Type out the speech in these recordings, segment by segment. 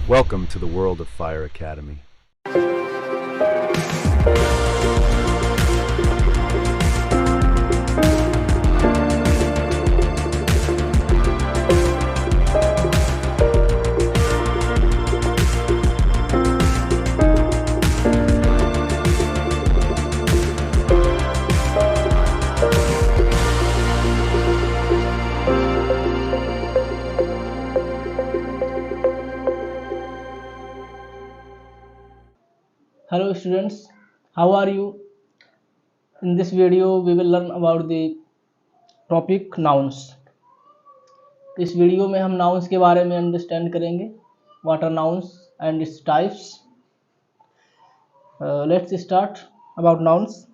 Welcome to the world of Fire Academy. Hello students, how are you? In this video we will learn about the topic nouns. इस video में हम nouns के बारे में understand करेंगे. What are nouns and its types? Let's start about nouns.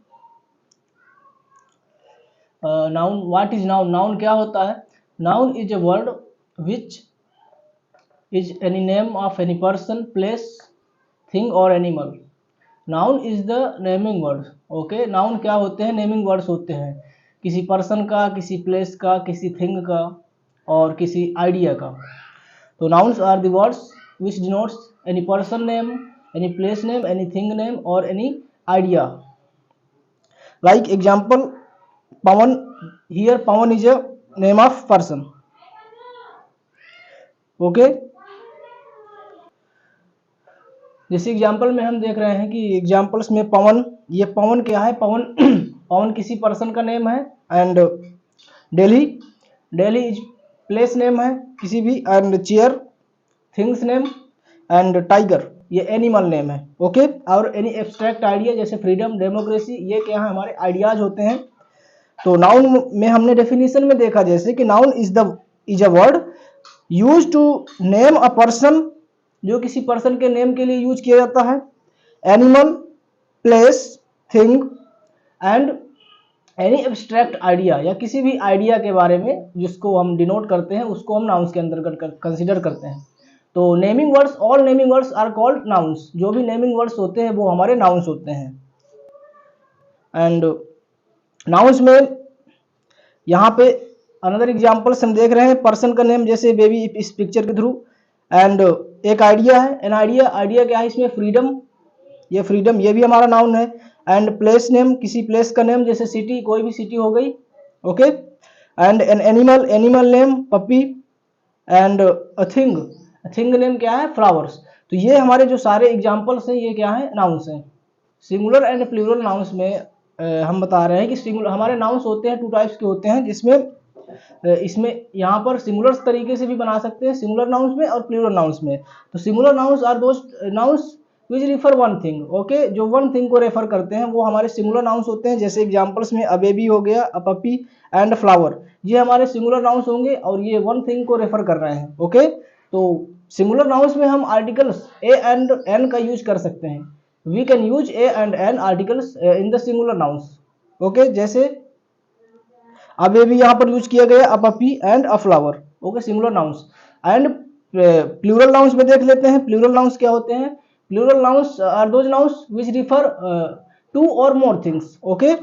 Noun, what is noun? Noun क्या होता है? Noun is a word which is any name of any person, place, thing or animal. Noun is the naming word. Okay, noun क्या होते हैं? Naming words होते हैं किसी person का, किसी प्लेस का, किसी थिंग का और किसी आइडिया का. तो nouns are the words which denotes any person name, any place name, any thing name और any idea. Like example Pavan. Here Pavan is a name of person. Okay, जैसे एग्जाम्पल में हम देख रहे हैं कि एग्जाम्पल्स में पवन, ये पवन क्या है? पवन पवन किसी पर्सन का नेम है. And Delhi, Delhi is place name है किसी भी. And chair things name. And tiger ये एनिमल नेम है. ओके, और एनी एब्स्ट्रैक्ट आइडिया जैसे फ्रीडम, डेमोक्रेसी, ये क्या है? हमारे आइडियाज होते हैं. तो नाउन में हमने डेफिनेशन में देखा जैसे कि noun is a word use to name a person, जो किसी पर्सन के नेम के लिए यूज किया जाता है. Animal, place, thing and any abstract idea, या किसी भी आइडिया के बारे में जिसको हम डिनोट करते हैं उसको हम नाउन्स के अंदर कंसीडर करते हैं. तो naming words, all naming words are called nouns. जो भी नेमिंग वर्ड्स होते हैं वो हमारे नाउन्स होते हैं. एंड नाउन्स में यहाँ पे अनदर एग्जाम्पल्स हम देख रहे हैं. पर्सन का नेम जैसे बेबी इस पिक्चर के थ्रू. एंड एक आइडिया है. एन आइडिया, आइडिया क्या है? इसमें फ्रीडम, ये फ्रीडम ये भी हमारा नाउन है. एंड प्लेस नेम, किसी प्लेस का नेम जैसे सिटी, कोई भी सिटी हो गई. Okay, and an animal, animal name puppy. And a thing name क्या है? फ्लावर्स. तो ये हमारे जो सारे एग्जाम्पल्स हैं ये क्या है? नाउन्स हैं. सिंगुलर एंड प्लूरल नाउन्स में हम बता रहे हैं कि सिंगुलर हमारे नाउन्स होते हैं टू टाइप्स के होते हैं, जिसमें इसमें यहाँ पर सिंगुलर तरीके से भी बना सकते हैं सिंगुलर नाउन्स में और प्लूरल नाउन्स में. तो singular nouns are those nouns which refer one thing. Okay, जो वन थिंग को रेफर करते हैं वो हमारे सिंगुलर नाउन्स होते हैं. जैसे एग्जांपल्स में अ बेबी हो गया, अ पपी एंड फ्लावर, ये हमारे सिंगुलर नाउन्स होंगे और ये वन थिंग को रेफर कर रहे हैं. ओके, तो सिंगुलर नाउन्स में हम आर्टिकल्स ए एंड एन का यूज कर सकते हैं. We can use a and an articles in the singular nouns. Okay, जैसे अब ये भी यहाँ पर यूज किया गया, a puppy and a flower. Okay, singular nouns. And plural nouns में देख लेते हैं. प्लूरल नाउन्स क्या होते हैं? Plural nouns are those nouns which refer to और मोर थिंग्स. ओके,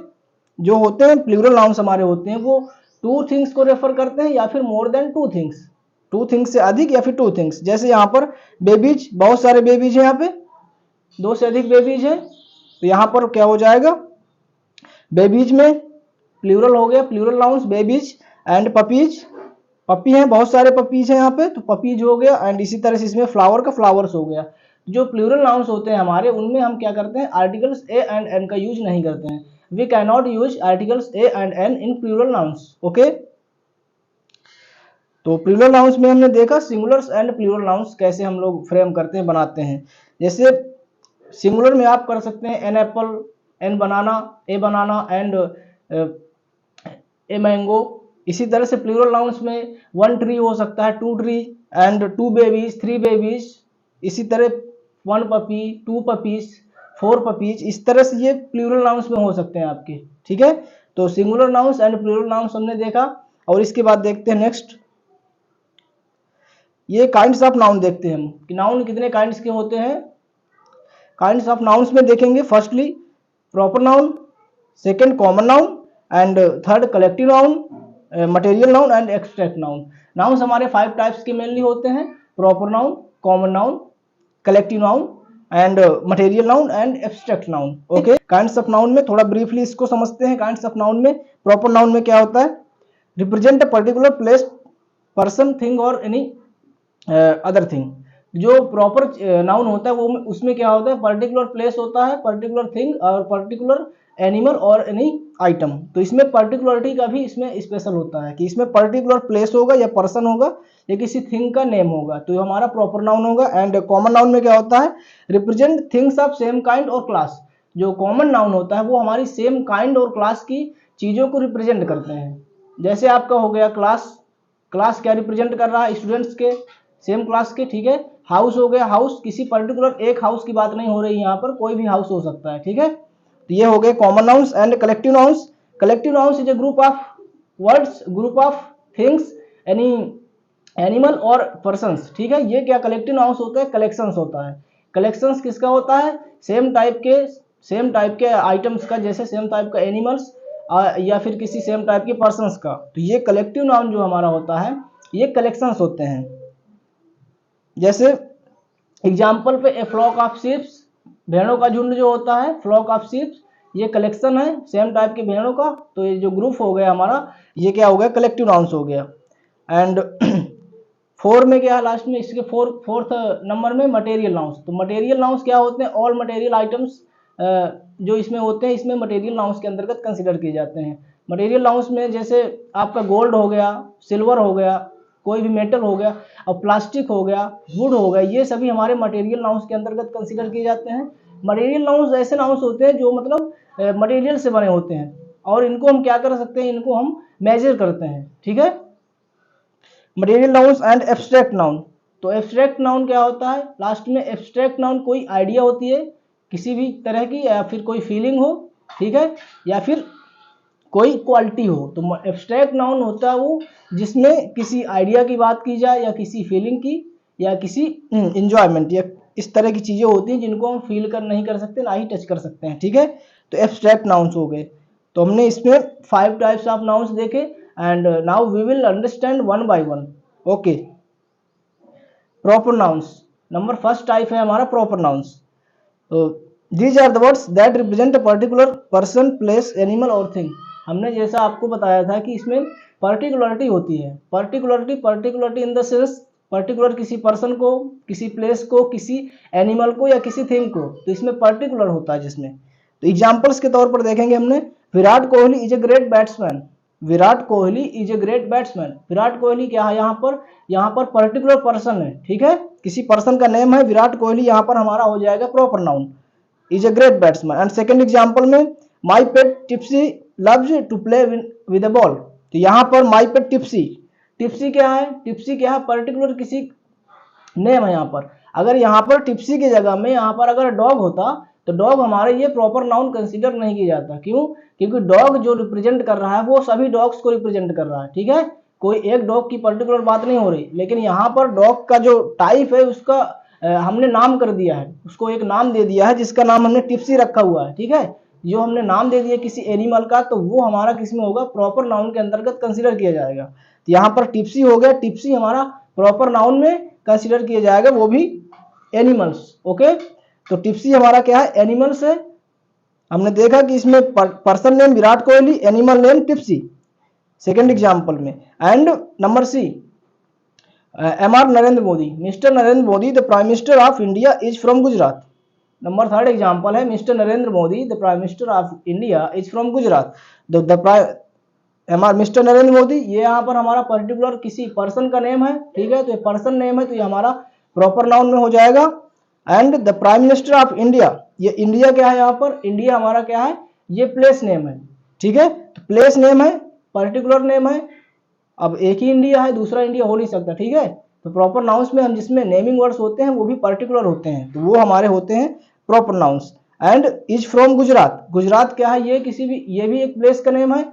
जो होते हैं प्लूरल नाउन्स हमारे होते हैं वो टू थिंग्स को रेफर करते हैं या फिर more than two things. Two things से अधिक या फिर टू थिंग्स. जैसे यहाँ पर बेबीज, बहुत सारे बेबीज है, यहाँ पे दो से अधिक बेबीज है. तो यहाँ पर क्या हो जाएगा? बेबीज में प्लूरल हो गया, plural nouns babies. And puppies, puppy हैं, बहुत सारे पपीज हैं यहाँ पे, तो पपीज हो गया. एंड इसी तरह से इसमें फ्लावर का फ्लावर्स हो गया. जो प्लूरल नाउन्स होते हैं हमारे, उनमें हम क्या करते हैं? आर्टिकल्स ए एंड एन का यूज नहीं करते हैं. We cannot use articles a and an in plural nouns. Okay, तो प्लूरल नाउन्स में हमने देखा सिंगुलर्स एंड प्लूरल नाउन्स कैसे हम लोग फ्रेम करते हैं, बनाते हैं. जैसे सिंगुलर में आप कर सकते हैं an apple, an banana, a banana and a mango. इसी तरह से प्लूरल नाउन्स में वन ट्री हो सकता है, two tree and two babies, three babies. इसी तरह one puppy, two puppies, four puppies. इस तरह से ये प्लूरल नाउन्स में हो सकते हैं आपके. ठीक है, तो singular nouns and plural nouns हमने देखा. और इसके बाद देखते हैं नेक्स्ट, ये काइंड्स ऑफ नाउन देखते हैं हम कि नाउन कितने काइंड्स के होते हैं. काइंड्स ऑफ नाउन्स में देखेंगे firstly proper noun, second common noun and third collective noun, material noun and extract noun. Nouns हमारे 5 टाइप्स के मेनली होते हैं: proper noun, common noun, collective noun and material noun and abstract noun. Okay, kinds of noun में थोड़ा briefly इसको समझते हैं। Kinds of noun में, प्रॉपर नाउन में क्या होता है, represent a particular place, person, thing और एनी अदर थिंग। जो प्रॉपर नाउन होता है वो उसमें क्या होता है, पर्टिकुलर प्लेस होता है, पर्टिकुलर थिंग और पर्टिकुलर एनिमल और एनी आइटम। तो इसमें पर्टिकुलरिटी का भी इसमें स्पेशल होता है कि इसमें पर्टिकुलर प्लेस होगा या पर्सन होगा या किसी थिंग का नेम होगा, तो ये हमारा प्रॉपर नाउन होगा। एंड कॉमन नाउन में क्या होता है, represent things of same kind और क्लास। जो कॉमन नाउन होता है वो हमारी सेम काइंड और क्लास की चीज़ों को रिप्रेजेंट करते हैं। जैसे आपका हो गया क्लास, क्लास क्या रिप्रेजेंट कर रहा है, स्टूडेंट्स के, सेम क्लास के, ठीक है। हाउस हो गया, हाउस किसी पर्टिकुलर एक हाउस की बात नहीं हो रही, यहाँ पर कोई भी हाउस हो सकता है, ठीक है। तो ये हो गए common nouns. And collective nouns, collective nouns is a group of words, group of things, any animal और पर्सन्स, ठीक है। ये क्या कलेक्टिव नाउन्स होता है, कलेक्शंस होता है। कलेक्शंस किसका होता है, सेम टाइप के आइटम्स का, जैसे सेम टाइप का एनिमल्स या फिर किसी सेम टाइप के पर्सन्स का। तो ये कलेक्टिव नाउन जो हमारा होता है ये कलेक्शंस होते हैं। जैसे एग्जाम्पल पे, ए फ्लॉक ऑफ शीप्स, भेड़ों का झुंड जो होता है, फ्लॉक ऑफ शीप्स, ये कलेक्शन है सेम टाइप के भेड़ों का। तो ये जो ग्रुप हो गया हमारा, ये क्या हो गया, कलेक्टिव नाउन्स हो गया। एंड 4 में क्या है लास्ट में, इसके फोर्थ नंबर में मटेरियल नाउन्स। तो मटेरियल नाउन्स क्या होते हैं, ऑल मटेरियल आइटम्स जो इसमें होते हैं, इसमें मटेरियल नाउन्स के अंतर्गत कंसिडर किए जाते हैं। मटेरियल नाउन्स में जैसे आपका गोल्ड हो गया, सिल्वर हो गया, कोई भी मेटल हो गया, और प्लास्टिक हो गया, वुड हो गया, ये सभी हमारे मटेरियल नाउन्स के अंतर्गत कंसिडर किए जाते हैं। मटेरियल नाउन्स ऐसे नाउन्स होते हैं जो मतलब मटेरियल से बने होते हैं और इनको हम क्या कर सकते हैं, इनको हम मेजर करते हैं, ठीक है। Material nouns and abstract noun. तो एब्स्ट्रैक्ट नाउन क्या होता है, लास्ट में एब्स्ट्रैक्ट नाउन कोई आइडिया होती है किसी भी तरह की, या फिर कोई फीलिंग हो, ठीक है, या फिर कोई क्वालिटी हो। तो एब्स्ट्रैक्ट नाउन होता है वो जिसमें किसी आइडिया की बात की जाए या किसी फीलिंग की या किसी इंजॉयमेंट या इस तरह की चीज़ें होती हैं जिनको हम फील कर नहीं कर सकते, ना ही टच कर सकते हैं, ठीक है। तो एब्स्ट्रैक्ट नाउन्स हो गए। तो हमने इसमें 5 टाइप्स ऑफ नाउन्स देखे and now we will understand one by one. Okay, proper nouns, number first type है हमारा प्रॉपर नाउन्स। तो these are the words that represent a particular person, place, animal और थिंग। हमने जैसा आपको बताया था कि इसमें पर्टिकुलरिटी होती है। पर्टिकुलरिटी इन द सेंस, पर्टिकुलर किसी पर्सन को, किसी प्लेस को, किसी एनिमल को या किसी थिंग को, तो इसमें पर्टिकुलर होता है जिसमें। तो एग्जाम्पल्स के तौर पर देखेंगे हमने, Virat Kohli is a great batsman. Virat Kohli is a great batsman. Virat Kohli क्या है, यहाँ पर पर्टिकुलर पर्सन है, ठीक है, किसी पर्सन का नेम है विराट कोहली, यहाँ पर हमारा हो जाएगा proper noun, is a great batsman. And second example में, my pet Tipsy loves to play with a ball. तो यहाँ पर माई पेट टिप्सी, टिप्सी क्या है, टिप्सी क्या है, पर्टिकुलर किसी नेम है यहाँ पर। अगर यहाँ पर टिप्सी की जगह में यहाँ पर अगर डॉग होता तो डॉग हमारे ये प्रॉपर नाउन कंसीडर नहीं किया जाता। क्यों, क्योंकि डॉग जो रिप्रेजेंट कर रहा है वो सभी डॉग्स को रिप्रेजेंट कर रहा है, ठीक है, कोई एक डॉग की पर्टिकुलर बात नहीं हो रही। लेकिन यहाँ पर डॉग का जो टाइप है उसका हमने नाम कर दिया है, उसको एक नाम दे दिया है जिसका नाम हमने टिप्सी रखा हुआ है, ठीक है। जो हमने नाम दे दिया किसी एनिमल का तो वो हमारा किसमें होगा, प्रॉपर नाउन के अंतर्गत कंसीडर किया जाएगा। तो यहाँ पर टिप्सी हो गया, टिप्सी हमारा प्रॉपर नाउन में कंसीडर किया जाएगा, वो भी एनिमल्स। ओके, तो टिप्सी हमारा क्या है, एनिमल्स है। हमने देखा कि इसमें person name Virat Kohli, animal name Tipsy, second example में। And number C, MR Narendra Modi, mister Narendra Modi the prime minister of India is from Gujarat. Number third example है, mister Narendra Modi the prime minister of India is from Gujarat. Mister Narendra Modi, ये यहाँ पर हमारा particular किसी person का name है, ठीक है, तो ये पर्सन नेम है तो ये हमारा प्रॉपर नाउन में हो जाएगा। And the prime minister of India, ये इंडिया क्या है, यहाँ पर इंडिया हमारा क्या है, ये प्लेस नेम है, ठीक है, तो प्लेस नेम है, पर्टिकुलर नेम है। अब एक ही इंडिया है, दूसरा इंडिया हो नहीं सकता, ठीक है। तो प्रॉपर नाउन्स में हम जिसमें नेमिंग वर्ड्स होते हैं वो भी पर्टिकुलर होते हैं, तो वो हमारे होते हैं proper nouns. And is from Gujarat, Gujarat क्या है, ये किसी भी, ये भी एक प्लेस का नेम है।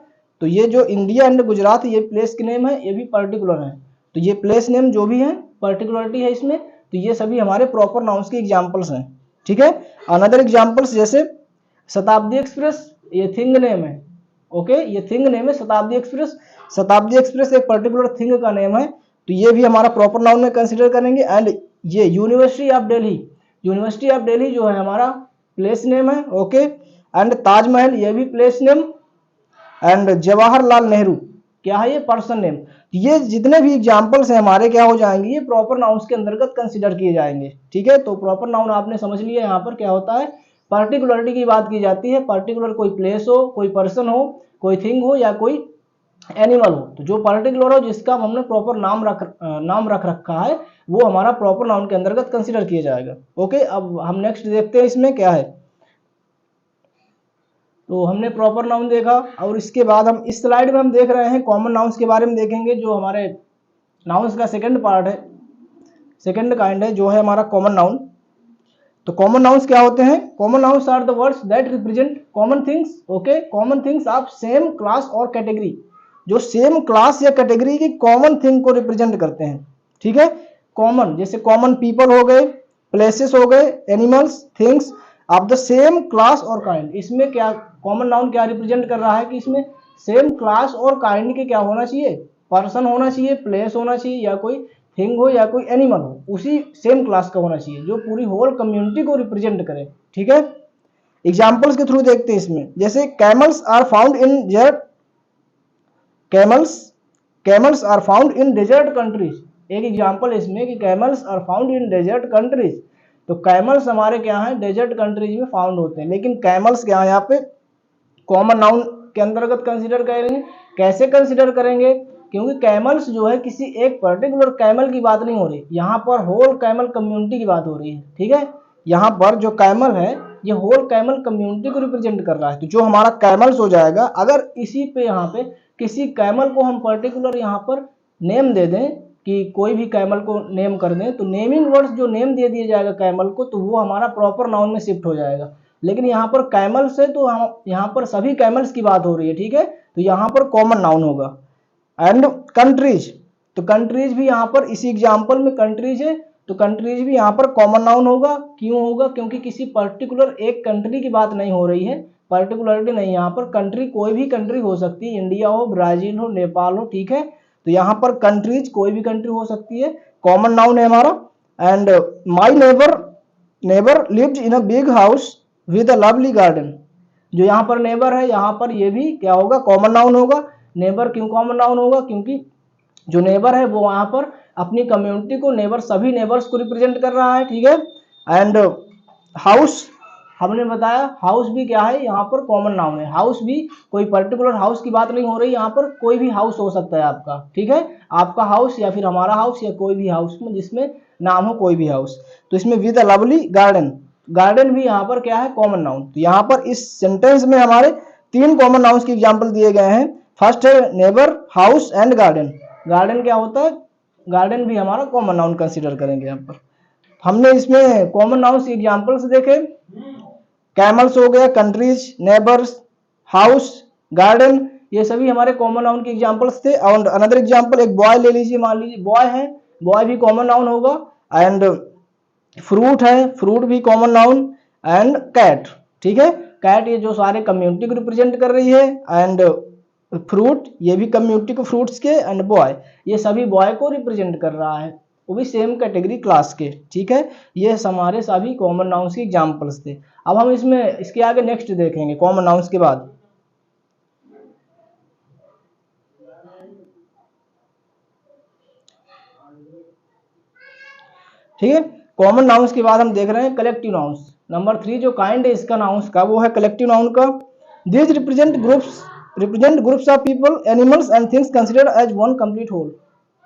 तो ये जो इंडिया एंड गुजरात ये प्लेस के नेम है, ये भी पर्टिकुलर है। तो ये प्लेस नेम जो भी है पर्टिकुलरिटी है इसमें, तो ये सभी हमारे प्रॉपर नाउन्स के एग्जाम्पल्स हैं, ठीक है। अनदर एग्जाम्पल्स जैसे शताब्दी एक्सप्रेस, ये थिंग नेम है, ओके, ये थिंग नेम है शताब्दी एक्सप्रेस। शताब्दी एक्सप्रेस एक पर्टिकुलर थिंग का नेम है, तो ये भी हमारा प्रॉपर नाउन में कंसीडर करेंगे। एंड ये university of Delhi, university of Delhi जो है हमारा प्लेस नेम है, ओके। एंड ताजमहल ये भी place name, and Jawaharlal Nehru क्या है, ये पर्सन नेम। ये जितने भी एग्जांपल्स हैं हमारे क्या हो जाएंगे, ये प्रॉपर नाउन्स के अंतर्गत कंसीडर किए जाएंगे, ठीक है। तो प्रॉपर नाउन आपने समझ लिया, यहाँ पर क्या होता है, पर्टिकुलरिटी की बात की जाती है। पर्टिकुलर कोई प्लेस हो, कोई पर्सन हो, कोई थिंग हो या कोई एनिमल हो, तो जो पर्टिकुलर हो जिसका हमने प्रॉपर नाम रख रखा है वो हमारा प्रॉपर नाउन के अंतर्गत कंसीडर किया जाएगा, ओके। अब हम नेक्स्ट देखते हैं इसमें क्या है। तो हमने प्रॉपर नाउन देखा, और इसके बाद हम इस स्लाइड में हम देख रहे हैं कॉमन नाउन्स के बारे में देखेंगे, जो हमारे नाउन्स का सेकंड पार्ट है, सेकंड काइंड है जो है हमारा कॉमन नाउन। तो कॉमन नाउन्स क्या होते हैं, common nouns are the words that represent common things, okay, common things of same class और कैटेगरी, जो सेम क्लास या कैटेगरी की कॉमन थिंग को रिप्रेजेंट करते हैं, ठीक है। कॉमन जैसे कॉमन पीपल हो गए, प्लेसेस हो गए, animals, things of the same class और काइंड। इसमें क्या कॉमन नाउन क्या रिप्रेजेंट कर रहा है कि इसमें सेम क्लास और काइंड के क्या होना चाहिए, पर्सन होना चाहिए, प्लेस होना चाहिए, या कोई थिंग हो या कोई एनिमल हो, उसी सेम क्लास का होना चाहिए जो पूरी होल कम्युनिटी को रिप्रेजेंट करे, ठीक है। एग्जाम्पल्स के थ्रू देखते हैं इसमें, जैसे camels are found in desert, camels are found in desert countries. एक एग्जाम्पल इसमें कि camels are found in desert countries, तो कैमल्स हमारे क्या है, डेजर्ट कंट्रीज में फाउंड होते हैं। लेकिन कैमल्स क्या है यहाँ पे कॉमन नाउन के अंतर्गत कंसीडर करेंगे। कैसे कंसीडर करेंगे, क्योंकि कैमल्स जो है किसी एक पर्टिकुलर कैमल की बात नहीं हो रही, यहाँ पर होल कैमल कम्युनिटी की बात हो रही है, ठीक है। यहाँ पर जो कैमल है ये होल कैमल कम्युनिटी को रिप्रेजेंट कर रहा है। तो जो हमारा कैमल्स हो जाएगा, अगर इसी पे यहाँ पे किसी कैमल को हम पर्टिकुलर यहाँ पर नेम दे दें, कि कोई भी कैमल को नेम कर दें, तो नेमिंग वर्ड्स जो नेम दे दिया जाएगा कैमल को, तो वो हमारा प्रॉपर नाउन में शिफ्ट हो जाएगा। लेकिन यहाँ पर कैमल्स है तो हम यहाँ पर सभी कैमल्स की बात हो रही है, ठीक है, तो यहाँ पर कॉमन नाउन होगा। एंड कंट्रीज, तो कंट्रीज भी यहाँ पर इसी एग्जाम्पल में कंट्रीज है, तो कंट्रीज भी यहाँ पर कॉमन नाउन होगा। क्यों होगा, क्योंकि किसी पर्टिकुलर एक कंट्री की बात नहीं हो रही है, पर्टिकुलरिटी नहीं, यहाँ पर कंट्री कोई भी कंट्री हो सकती है, इंडिया हो, ब्राजील हो, नेपाल हो, ठीक है। तो यहाँ पर कंट्रीज कोई भी कंट्री हो सकती है, कॉमन नाउन है हमारा। And my neighbour lived in a big house with a lovely garden, जो यहाँ पर नेबर है, यहाँ पर ये भी क्या होगा, कॉमन नाउन होगा। नेबर क्यों कॉमन नाउन होगा, क्योंकि जो नेबर है वो वहाँ पर अपनी कम्युनिटी को, नेबर सभी नेबर्स को रिप्रेजेंट कर रहा है, ठीक है। एंड हाउस, हमने बताया हाउस भी क्या है, यहाँ पर कॉमन नाउन है। हाउस भी कोई पर्टिकुलर हाउस की बात नहीं हो रही, यहाँ पर कोई भी हाउस हो सकता है आपका, ठीक है, आपका हाउस या फिर हमारा हाउस या कोई भी हाउस में जिसमें नाम हो कोई भी हाउस। तो इसमें with a lovely garden, garden भी यहाँ पर क्या है, कॉमन नाउन। तो यहाँ पर इस सेंटेंस में हमारे 3 कॉमन नाउन्स के एग्जाम्पल दिए गए हैं। फर्स्ट है neighbour, house and garden. Garden क्या होता है, गार्डन भी हमारा कॉमन नाउन कंसीडर करेंगे यहाँ पर। हमने इसमें कॉमन नाउन्स के एग्जाम्पल्स देखे, कैमल्स हो गया, कंट्रीज, नेबर्स, हाउस, गार्डन, ये सभी हमारे कॉमन नाउन के एग्जाम्पल्स थे। और अनदर एग्जाम्पल, एक बॉय ले लीजिए, मान लीजिए बॉय है, बॉय भी कॉमन नाउन होगा। एंड फ्रूट है, फ्रूट भी कॉमन नाउन। एंड कैट, ठीक है, कैट ये जो सारे कम्युनिटी को रिप्रेजेंट कर रही है। एंड फ्रूट ये भी कम्युनिटी को, फ्रूट्स के। एंड बॉय ये सभी बॉय को रिप्रेजेंट कर रहा है, वो भी सेम कैटेगरी क्लास के, ठीक है। ये हमारे सभी कॉमन नाउन्स के एग्जाम्पल्स थे। अब हम इसमें इसके आगे नेक्स्ट देखेंगे कॉमन नाउन्स के बाद, ठीक है। कॉमन नाउन्स के बाद हम देख रहे हैं कलेक्टिव नाउन्स। नंबर 3 जो काइंड है इसका नाउन्स का, वो है कलेक्टिव नाउन का। This represent groups of people, animals and things considered as one complete whole.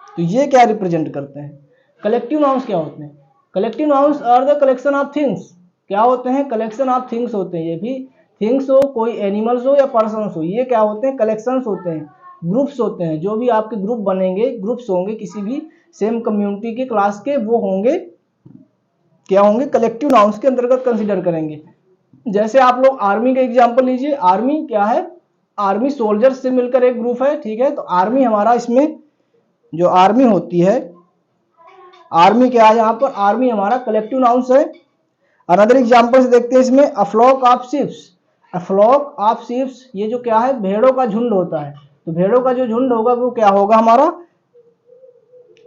तो ये क्या रिप्रेजेंट करते हैं, कलेक्टिव नाउन्स क्या होते हैं, collective nouns are the collection of things. क्या होते हैं, कलेक्शन ऑफ थिंग्स होते हैं। ये भी थिंग्स हो, कोई एनिमल्स हो या पर्सन्स हो, ये क्या होते हैं, कलेक्शंस होते हैं, ग्रुप्स होते हैं। जो भी आपके ग्रुप बनेंगे, ग्रुप्स होंगे किसी भी सेम कम्युनिटी के क्लास के, वो होंगे क्या होंगे, कलेक्टिव नाउन्स के अंतर्गत कंसीडर करेंगे। जैसे आप लोग आर्मी का एग्जांपल लीजिए, आर्मी क्या है, आर्मी सोल्जर्स से मिलकर एक ग्रुप है, ठीक है। तो आर्मी हमारा, इसमें जो आर्मी होती है, आर्मी क्या है, यहाँ पर आर्मी हमारा कलेक्टिव नाउन्स है। अनदर एग्जांपल से देखते हैं इसमें, a flock of ships. A flock of ships ये जो क्या है, भेड़ों का झुंड होता है। तो भेड़ों का जो झुंड होगा वो क्या होगा, हमारा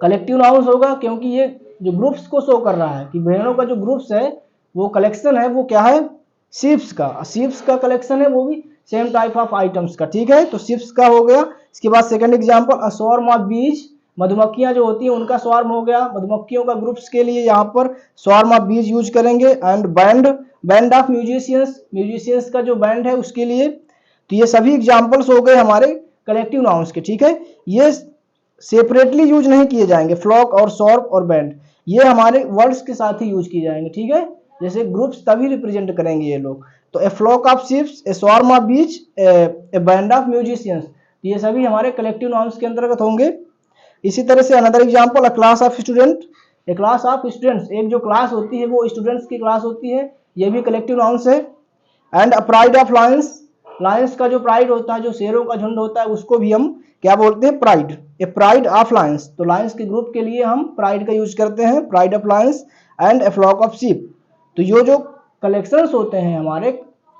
कलेक्टिव नाउन्स होगा, क्योंकि ये जो ग्रुप्स को शो कर रहा है कि भेड़ों का जो ग्रुप्स है वो कलेक्शन है वो क्या है, शीप्स का कलेक्शन है, वो भी सेम टाइप ऑफ आइटम्स का। ठीक है, तो शीप्स का हो गया। इसके बाद second example, a swarm of बीज, मधुमक्खियां जो होती हैं उनका स्वॉर्म हो गया। मधुमक्खियों का ग्रुप्स के लिए यहाँ पर स्वॉर्म ऑफ बीज यूज करेंगे। एंड बैंड ऑफ म्यूजिशियंस का जो बैंड है उसके लिए। तो ये सभी एग्जांपल्स हो गए हमारे कलेक्टिव नाउन्स के। ठीक है, ये सेपरेटली यूज नहीं किए जाएंगे, फ्लॉक और सॉर्ब और बैंड, ये हमारे वर्ड्स के साथ ही यूज किए जाएंगे। ठीक है, जैसे ग्रुप्स तभी रिप्रेजेंट करेंगे ये लोग। तो a flock of ships, a swarm of bees, a band of musicians, ये सभी हमारे कलेक्टिव नाउन्स के अंतर्गत होंगे। इसी तरह से another example, a class of student, A class of students, एक जो क्लास होती है वो स्टूडेंट्स की क्लास होती है, ये भी कलेक्टिव नाउन्स है। And a pride of Lions, Lions का जो प्राइड होता है, जो शेरों का झुंड होता है, उसको भी हम क्या बोलते हैं, pride, a pride of lions. तो लायंस के ग्रुप के लिए हम प्राइड का यूज करते हैं, pride of lions. And a flock of sheep, तो ये जो कलेक्शंस होते हैं हमारे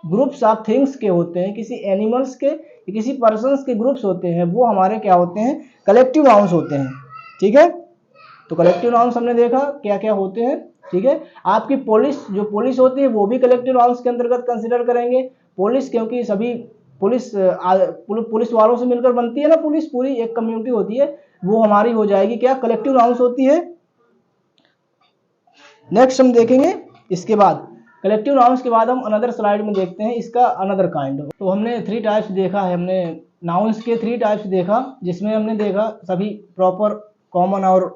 ग्रुप्स ऑफ थिंग्स के होते हैं, किसी एनिमल्स के, किसी पर्सन्स के ग्रुप्स होते हैं, वो हमारे क्या होते हैं, कलेक्टिव नाउन्स होते हैं। ठीक है, तो कलेक्टिव नाउन्स हमने देखा क्या क्या होते हैं। ठीक है, आपकी पुलिस, जो पुलिस होती है वो भी कलेक्टिव नाउन्स के अंतर्गत कंसिडर करेंगे। पुलिस, क्योंकि सभी पुलिस वालों से मिलकर बनती है ना, पुलिस पूरी एक कम्युनिटी होती है, वो हमारी हो जाएगी क्या, कलेक्टिव नाउन्स होती है। नेक्स्ट हम देखेंगे इसके बाद कलेक्टिव नाउन्स के बाद हम अनदर स्लाइड में देखते हैं इसका अनदर काइंड। तो हमने 3 टाइप्स देखा है, हमने नाउन्स के 3 टाइप्स देखा, जिसमें हमने देखा सभी प्रॉपर, कॉमन और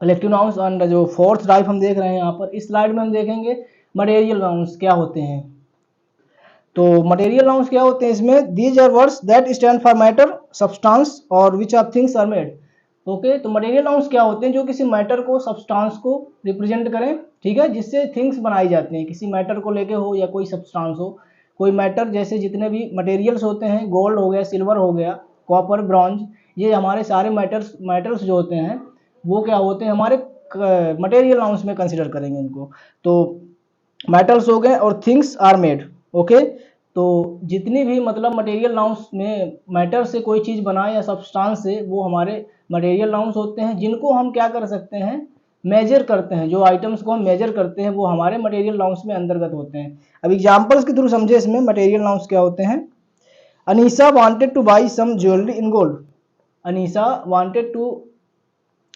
कलेक्टिव नाउन्स। एंड जो 4th टाइप हम देख रहे हैं यहाँ पर इस स्लाइड में हम देखेंगे मटेरियल नाउन्स क्या होते हैं। तो मटेरियल नाउन्स क्या होते हैं इसमें, these are words that stand for matter, substance और which of things are made. Okay, तो मटेरियल नाउन्स क्या होते हैं, जो किसी मैटर को, सब्सटेंस को रिप्रेजेंट करें। ठीक है, जिससे थिंग्स बनाई जाती हैं, किसी मैटर को लेके हो या कोई सब्सटेंस हो, कोई मैटर, जैसे जितने भी मटेरियल्स होते हैं, गोल्ड हो गया, सिल्वर हो गया, कॉपर, ब्रॉन्ज, ये हमारे सारे मेटल्स जो होते हैं वो क्या होते हैं, हमारे मटेरियल नाउन्स में कंसिडर करेंगे इनको। तो मेटल्स हो गए और थिंग्स आर मेड। ओके, तो जितनी भी मतलब मटेरियल नाउन्स में मैटर से कोई चीज़ बनाए या सब्सटेंस से, वो हमारे मटेरियल नाउन्स होते हैं, जिनको हम क्या कर सकते हैं, मेजर करते हैं। जो आइटम्स को हम मेजर करते हैं वो हमारे मटेरियल नाउन्स में अंतर्गत होते हैं। अब एग्जांपल्स के थ्रू समझे इसमें मटेरियल नाउन्स क्या होते हैं। Anisa wanted to buy some jewellery in gold, Anisa wanted to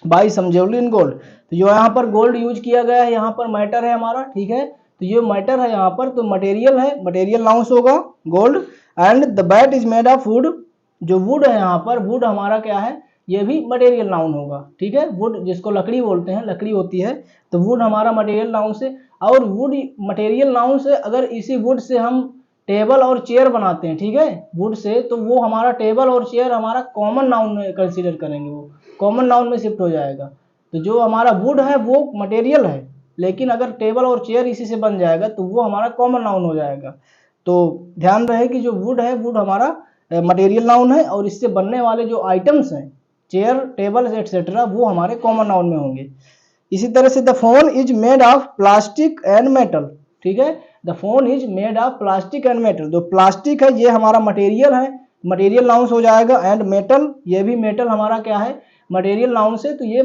buy some jewellery in gold, तो जो यहाँ पर गोल्ड यूज किया गया है, यहाँ पर मैटर है हमारा। ठीक है, तो ये मैटर है यहाँ पर, तो मटेरियल है, मटेरियल नाउन्स होगा gold. And the bat is made of would, जो वुड है यहाँ पर, वुड हमारा क्या है, ये भी मटेरियल नाउन होगा। ठीक है, वुड जिसको लकड़ी बोलते हैं, लकड़ी होती है, तो वुड हमारा मटेरियल नाउन से। और वुड मटेरियल नाउन से, अगर इसी वुड से हम टेबल और चेयर बनाते हैं, ठीक है, वुड से, तो वो हमारा टेबल और चेयर हमारा कॉमन नाउन में कंसीडर करेंगे, वो कॉमन नाउन में शिफ्ट हो जाएगा। तो जो हमारा वुड है वो मटेरियल है, लेकिन अगर टेबल और चेयर इसी से बन जाएगा तो वो हमारा कॉमन नाउन हो जाएगा। तो ध्यान रहे कि जो वुड है, वुड हमारा मटेरियल नाउन है, और इससे बनने वाले जो आइटम्स हैं, चेयर, टेबल एटसेट्रा, वो हमारे कॉमन नाउन में होंगे। इसी तरह से the phone is made of plastic and metal. ठीक है, the phone is made of plastic and metal, जो प्लास्टिक है ये हमारा मटेरियल है, मटेरियल नाउन्स हो जाएगा। एंड मेटल, ये भी मेटल हमारा क्या है, मटेरियल नाउन्स है, तो ये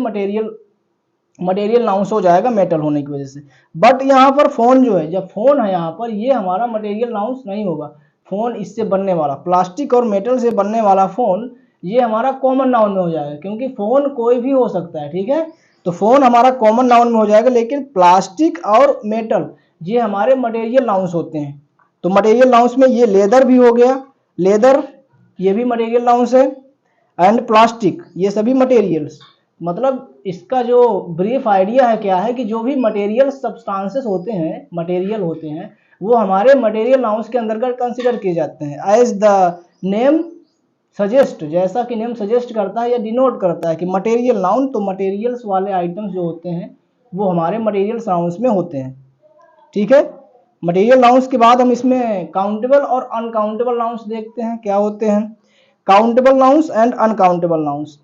मटेरियल नाउन्स हो जाएगा मेटल होने की वजह से। बट यहाँ पर फोन जो है, जब फोन है यहाँ पर, ये हमारा मटेरियल नाउन्स नहीं होगा। फोन इससे बनने वाला, प्लास्टिक और मेटल से बनने वाला फोन, ये हमारा कॉमन नाउन में हो जाएगा, क्योंकि फोन कोई भी हो सकता है। ठीक है, तो फोन हमारा कॉमन नाउन में हो जाएगा, लेकिन प्लास्टिक और मेटल ये हमारे मटेरियल नाउन्स होते हैं। तो मटेरियल नाउन्स में ये लेदर भी हो गया, लेदर ये भी मटेरियल नाउन्स है। एंड प्लास्टिक, ये सभी मटेरियल्स, मतलब इसका जो ब्रीफ आइडिया है क्या है, कि जो भी मटेरियल सब्सटेंसेस होते हैं, मटेरियल होते हैं, वो हमारे मटेरियल नाउन्स के अंतर्गत कंसिडर किए जाते हैं। एज द नेम सजेस्ट, जैसा कि नेम सजेस्ट करता है या डिनोट करता है कि मटेरियल नाउन, तो मटेरियल्स वाले आइटम्स जो होते हैं वो हमारे मटेरियल नाउन्स में होते हैं। ठीक है, मटेरियल नाउन्स के बाद हम इसमें काउंटेबल और अनकाउंटेबल नाउन्स देखते हैं क्या होते हैं। Countable nouns and uncountable nouns.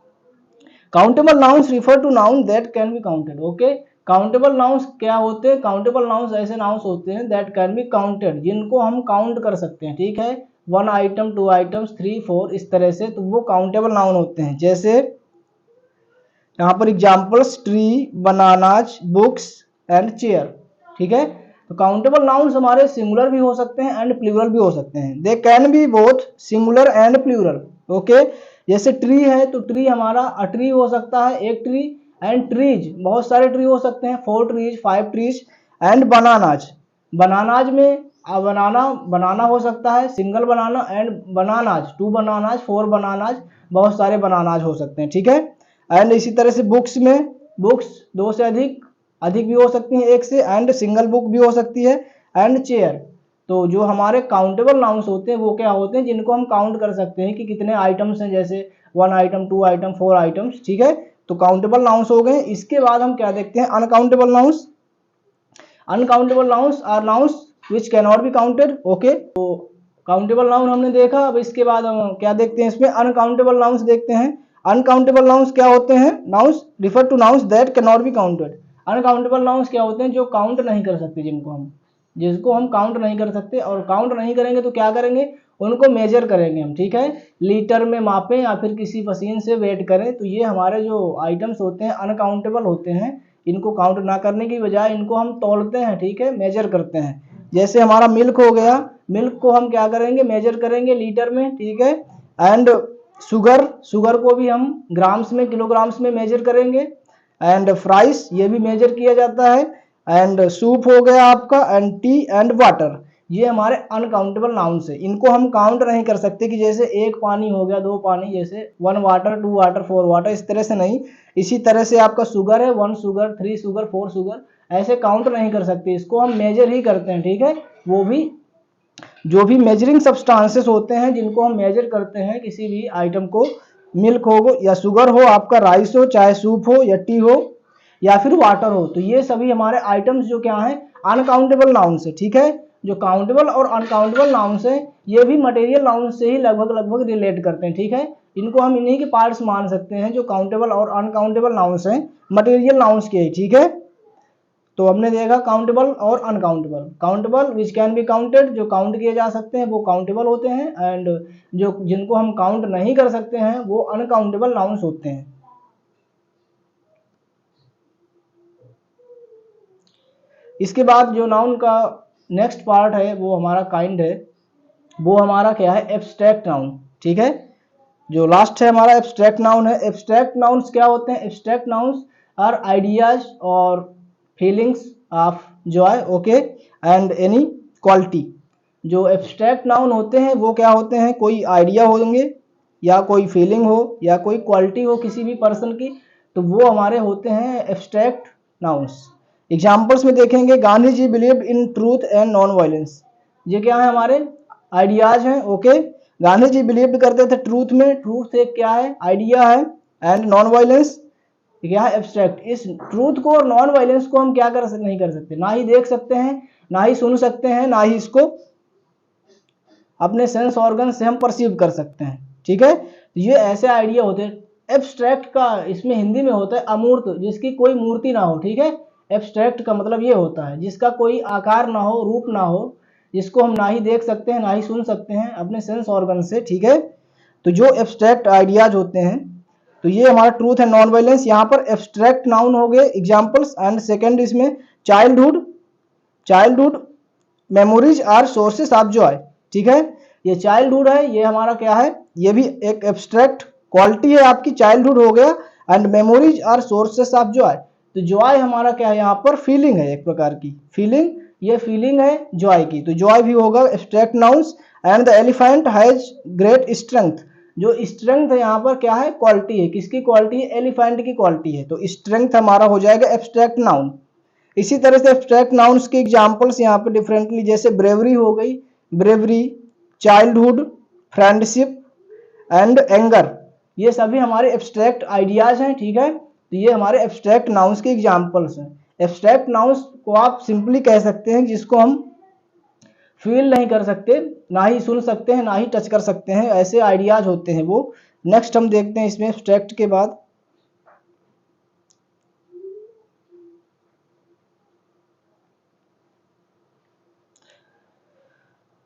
Countable nouns refer to noun that can be counted. Okay, countable nouns क्या होते हैं, काउंटेबल नाउन्स ऐसे नाउन्स होते हैं दैट कैन बी काउंटेड, जिनको हम काउंट कर सकते हैं। ठीक है, 1 आइटम, 2 आइटम्स, 3, 4, इस तरह से, तो वो काउंटेबल नाउन होते हैं। जैसे यहाँ पर examples tree, bananas, books and chair. ठीक है, तो काउंटेबल नाउन्स हमारे सिंगुलर भी हो सकते हैं एंड प्लूरल भी हो सकते हैं। They can be both singular and plural. Okay, जैसे ट्री है तो ट्री हमारा अ ट्री हो सकता है, एक ट्री, एंड ट्रीज बहुत सारे ट्री हो सकते हैं, 4 trees, 5 trees, and bananas, bananas में बनाना हो सकता है, single banana, and bananas 2 bananas, 4 bananas, बहुत सारे बनानाज हो सकते हैं। ठीक है, एंड इसी तरह से बुक्स में बुक्स 2 से अधिक भी हो सकती हैं, एक से, एंड सिंगल बुक भी हो सकती है, एंड चेयर। तो जो हमारे काउंटेबल नाउन्स होते हैं वो क्या होते हैं, जिनको हम काउंट कर सकते हैं कि कितने आइटम्स हैं, जैसे 1 आइटम, 2 आइटम, 4 आइटम्स। ठीक है, तो काउंटेबल नाउन्स हो गए। इसके बाद हम क्या देखते हैं, uncountable nouns. Uncountable nouns are nouns which can not be counted. Okay, तो काउंटेबल नाउन हमने देखा, अब इसके बाद हम क्या देखते हैं, इसमें अनकाउंटेबल नाउन्स देखते हैं। अनकाउंटेबल नाउन्स क्या होते हैं, nouns refer two nouns that can not be counted. Uncountable nouns क्या होते हैं, जो काउंट नहीं कर सकते, जिसको हम काउंट नहीं कर सकते, और काउंट नहीं करेंगे तो क्या करेंगे, उनको मेजर करेंगे हम। ठीक है, लीटर में मापें या फिर किसी मशीन से वेट करें। तो ये हमारे जो आइटम्स होते हैं अनकाउंटेबल होते हैं, इनको काउंट ना करने की बजाय इनको हम तोलते हैं। ठीक है, मेजर करते हैं। जैसे हमारा मिल्क हो गया, मिल्क को हम क्या करेंगे, मेजर करेंगे लीटर में। ठीक है, एंड शुगर को भी हम ग्राम्स में, किलोग्राम्स में मेजर करेंगे। एंड फ्राइस ये भी मेजर किया जाता है। एंड सूप हो गया आपका, एंड टी एंड वाटर, ये हमारे अनकाउंटेबल नाउन्स है। इनको हम काउंट नहीं कर सकते कि जैसे 1 पानी हो गया, 2 पानी, जैसे 1 वाटर, 2 वाटर, 4 वाटर, इस तरह से नहीं। इसी तरह से आपका शुगर है, 1 शुगर, 3 शुगर, 4 शुगर, ऐसे काउंट नहीं कर सकते, इसको हम मेजर ही करते हैं। ठीक है, वो भी जो भी मेजरिंग सब्सटेंसेस होते हैं जिनको हम मेजर करते हैं किसी भी आइटम को, मिल्क हो या शुगर हो, आपका राइस हो, चाहे सूप हो या टी हो या फिर वाटर हो, तो ये सभी हमारे आइटम्स जो क्या है, अनकाउंटेबल नाउन्स है। ठीक है, जो काउंटेबल और अनकाउंटेबल नाउन्स है ये भी मटेरियल नाउन्स से ही लगभग रिलेट करते हैं। ठीक है, इनको हम इन्हीं के पार्ट्स मान सकते हैं, जो काउंटेबल और अनकाउंटेबल नाउन्स हैं, मटेरियल नाउन्स के। ठीक है, तो हमने देखा काउंटेबल और uncountable. Countable which can be counted, जो काउंट किए जा सकते हैं वो काउंटेबल होते हैं, एंड जो जिनको हम काउंट नहीं कर सकते हैं वो अनकाउंटेबल नाउन्स होते हैं। इसके बाद जो नाउन का नेक्स्ट पार्ट है वो हमारा काइंड है, वो हमारा क्या है, एब्स्ट्रैक्ट नाउन। ठीक है, जो लास्ट है हमारा एब्स्ट्रैक्ट नाउन है। एब्स्ट्रैक्ट नाउन्स क्या होते हैं, एब्स्ट्रैक्ट नाउन्स आर आइडियाज और feelings of Joy, okay, and any quality. जो एब्स्ट्रैक्ट नाउन होते हैं वो क्या होते हैं, कोई आइडिया होंगे या कोई फीलिंग हो या कोई क्वालिटी हो किसी भी पर्सन की, तो वो हमारे होते हैं एब्स्ट्रैक्ट नाउन्स। एग्जाम्पल्स में देखेंगे, Gandhi ji believed in truth and non violence, ये क्या है, हमारे आइडियाज हैं। ओके, गांधी जी बिलीव करते थे ट्रूथ में, ट्रूथ एक क्या है, आइडिया है, एंड नॉन वायलेंस क्या है, एब्स्ट्रैक्ट। इस ट्रूथ को और नॉन वायलेंस को हम क्या नहीं कर सकते, ना ही देख सकते हैं, ना ही सुन सकते हैं, ना ही इसको अपने सेंस ऑर्गन से हम परसीव कर सकते हैं। ठीक है, ये ऐसे आइडिया होते हैं। एब्स्ट्रैक्ट का इसमें हिंदी में होता है अमूर्त, जिसकी कोई मूर्ति ना हो। ठीक है, एब्स्ट्रैक्ट का मतलब ये होता है जिसका कोई आकार ना हो, रूप ना हो, जिसको हम ना ही देख सकते हैं ना ही सुन सकते हैं अपने सेंस ऑर्गन से। ठीक है, तो जो एब्स्ट्रैक्ट आइडियाज होते हैं, तो ये हमारा ट्रूथ एंड नॉन वायलेंस यहाँ पर एब्स्ट्रैक्ट नाउन हो गए एग्जाम्पल्स। एंड सेकेंड इसमें childhood memories are sources of joy. ठीक है, ये चाइल्डहुड है, ये हमारा क्या है, ये भी एक एब्स्ट्रैक्ट क्वालिटी है आपकी, चाइल्डहुड हो गया। And memories are sources of joy, तो जॉय हमारा क्या है, यहाँ पर फीलिंग है, एक प्रकार की फीलिंग, ये फीलिंग है जॉय की, तो जॉय भी होगा abstract nouns. And the elephant has great strength, जो स्ट्रेंथ है यहाँ पर क्या है, क्वालिटी है, किसकी क्वालिटी है, एलिफेंट की क्वालिटी है, तो स्ट्रेंथ हमारा हो जाएगा एब्स्ट्रैक्ट नाउन। इसी तरह से एब्स्ट्रैक्ट नाउन्स के एग्जांपल्स यहाँ पे डिफरेंटली, जैसे ब्रेवरी हो गई, bravery, childhood, friendship and anger, ये सभी हमारे एब्स्ट्रैक्ट आइडियाज हैं। ठीक है, तो ये हमारे एब्स्ट्रैक्ट नाउन्स के एग्जांपल्स हैं। एब्स्ट्रैक्ट नाउन्स को आप सिंपली कह सकते हैं जिसको हम फील नहीं कर सकते, ना ही सुन सकते हैं, ना ही टच कर सकते हैं, ऐसे आइडियाज होते हैं वो। नेक्स्ट हम देखते हैं इसमें एब्स्ट्रैक्ट के बाद,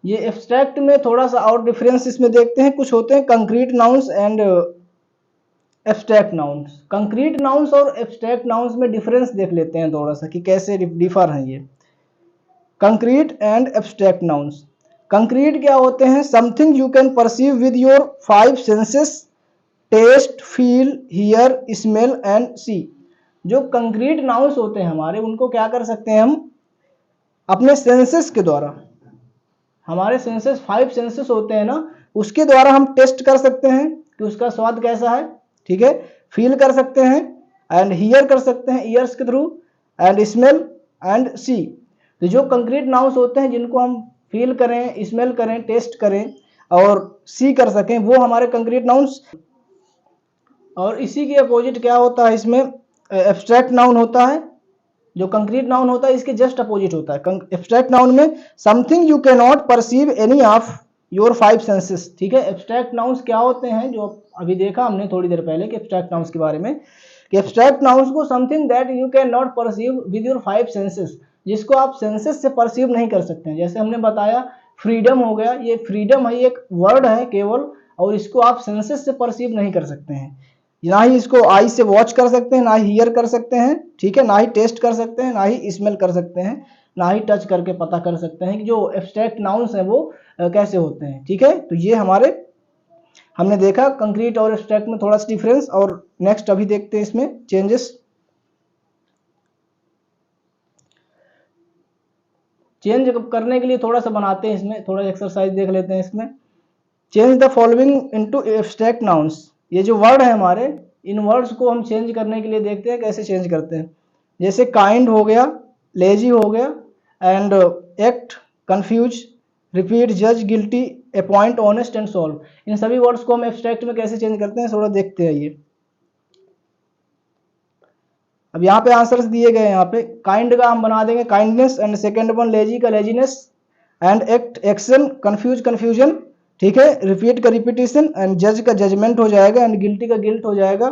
ये एब्स्ट्रैक्ट में थोड़ा सा और डिफरेंस इसमें देखते हैं। कुछ होते हैं concrete nouns and abstract nouns. Concrete nouns और एब्स्ट्रैक्ट नाउन्स में डिफरेंस देख लेते हैं थोड़ा सा कि कैसे डिफर हैं ये। Concrete and abstract nouns. Concrete क्या होते हैं? Something you can perceive with your 5 senses, taste, feel, hear, smell and see. जो कंक्रीट नाउन्स होते हैं हमारे, उनको क्या कर सकते हैं हम अपने सेंसेस के द्वारा, हमारे सेंसेस 5 सेंसेस होते हैं ना, उसके द्वारा हम टेस्ट कर सकते हैं कि उसका स्वाद कैसा है, ठीक है, फील कर सकते हैं एंड हियर कर सकते हैं ईयर्स के थ्रू, एंड स्मेल एंड सी। तो जो कंक्रीट नाउन्स होते हैं जिनको हम फील करें, स्मेल करें, टेस्ट करें और सी कर सकें, वो हमारे कंक्रीट नाउन्स। और इसी के अपोजिट क्या होता है इसमें? एब्स्ट्रैक्ट नाउन होता है। जो कंक्रीट नाउन होता है इसके जस्ट अपोजिट होता है। एब्स्ट्रैक्ट नाउन में something you can not perceive any of your 5 senses, ठीक है। एब्स्ट्रैक्ट नाउन्स क्या होते हैं, जो अभी देखा हमने थोड़ी देर पहले कि एब्स्ट्रैक्ट नाउन्स के बारे में, कि एब्स्ट्रैक्ट नाउन्स को something that you can not perceive with your 5 senses, जिसको आप सेंसेस से परसीव नहीं कर सकते हैं। जैसे हमने बताया फ्रीडम हो गया, ये फ्रीडम है, ये एक वर्ड है केवल, और इसको आप सेंसेस से परसीव नहीं कर सकते हैं। ना ही इसको आई से वॉच कर सकते हैं, ना ही हियर कर सकते हैं, ठीक है, ना ही टेस्ट कर सकते हैं, ना ही स्मेल कर सकते हैं, ना ही टच करके पता कर सकते हैं कि जो एब्स्ट्रैक्ट नाउन्स हैं वो कैसे होते हैं, ठीक है। तो ये हमारे हमने देखा कंक्रीट और एब्स्ट्रैक्ट में थोड़ा सा डिफरेंस। और नेक्स्ट अभी देखते हैं इसमें चेंजेस। चेंज करने के लिए थोड़ा सा बनाते हैं, इसमें थोड़ा एक्सरसाइज देख लेते हैं इसमें। Change the following into abstract nouns. ये जो वर्ड है हमारे, इन वर्ड्स को हम चेंज करने के लिए देखते हैं कैसे चेंज करते हैं। जैसे काइंड हो गया, लेजी हो गया, एंड एक्ट, कंफ्यूज, रिपीट, जज, guilty, appoint, honest and solve. इन सभी वर्ड्स को हम एब्स्ट्रैक्ट में कैसे चेंज करते हैं थोड़ा देखते हैं ये। अब यहाँ पे आंसर्स दिए गए हैं। यहाँ पे काइंड का हम बना देंगे kindness, and second one lazy का laziness, and act action, confuse confusion, ठीक है, रिपीट का रिपीटेशन, एंड जज का जजमेंट हो जाएगा, एंड गिल्टी का गिल्ट हो जाएगा।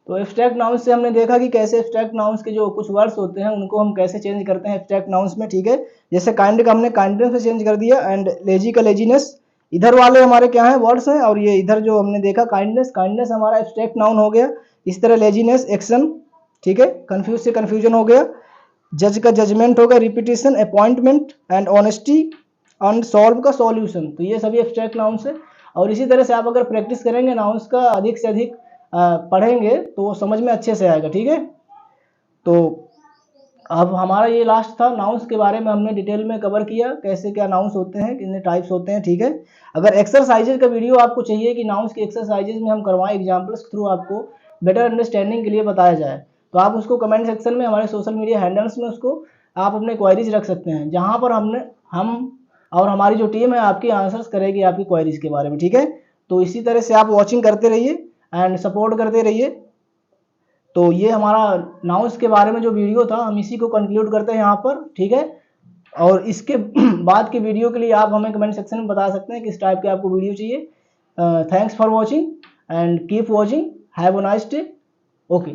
तो एब्स्ट्रैक्ट नाउन्स से हमने देखा कि कैसे एब्स्ट्रैक्ट नाउन्स के जो कुछ वर्ड्स होते हैं उनको हम कैसे चेंज करते हैं एब्स्ट्रैक्ट नाउन्स में, ठीक है। जैसे काइंड का हमने काइंडनेस से चेंज कर दिया, एंड लेजी का लेजीनेस। इधर वाले हमारे क्या है वर्ड्स हैं, और ये इधर जो हमने देखा काइंडनेस, काइंडनेस हमारा एब्स्ट्रैक्ट नाउन हो गया। इस तरह लेजीनेस एक्शन, ठीक है, कंफ्यूज से कंफ्यूजन हो गया, जज का जजमेंट होगा, repetition, appointment, and honesty, and solve का सॉल्यूशन। तो ये सभी एब्स्ट्रैक्ट नाउन्स है। और इसी तरह से आप अगर प्रैक्टिस करेंगे नाउन्स का अधिक से अधिक पढ़ेंगे तो समझ में अच्छे से आएगा, ठीक है। तो अब हमारा ये लास्ट था, नाउन्स के बारे में हमने डिटेल में कवर किया, कैसे क्या नाउन्स होते हैं, कितने टाइप्स होते हैं, ठीक है। अगर एक्सरसाइजेज का वीडियो आपको चाहिए कि नाउन्स के एक्सरसाइजेज में हम करवाएं एग्जाम्पल्स के थ्रू, आपको बेटर अंडरस्टैंडिंग के लिए बताया जाए, तो आप उसको कमेंट सेक्शन में, हमारे सोशल मीडिया हैंडल्स में उसको आप अपने क्वेरीज रख सकते हैं, जहाँ पर हम और हमारी जो टीम है आपकी आंसर्स करेगी आपकी क्वेरीज के बारे में, ठीक है। तो इसी तरह से आप वॉचिंग करते रहिए एंड सपोर्ट करते रहिए। तो ये हमारा नाउन्स के बारे में जो वीडियो था हम इसी को कंक्लूड करते हैं यहाँ पर, ठीक है। और इसके बाद के वीडियो के लिए आप हमें कमेंट सेक्शन में बता सकते हैं किस टाइप के आपको वीडियो चाहिए। Thanks for watching and keep watching, have a nice day, okay.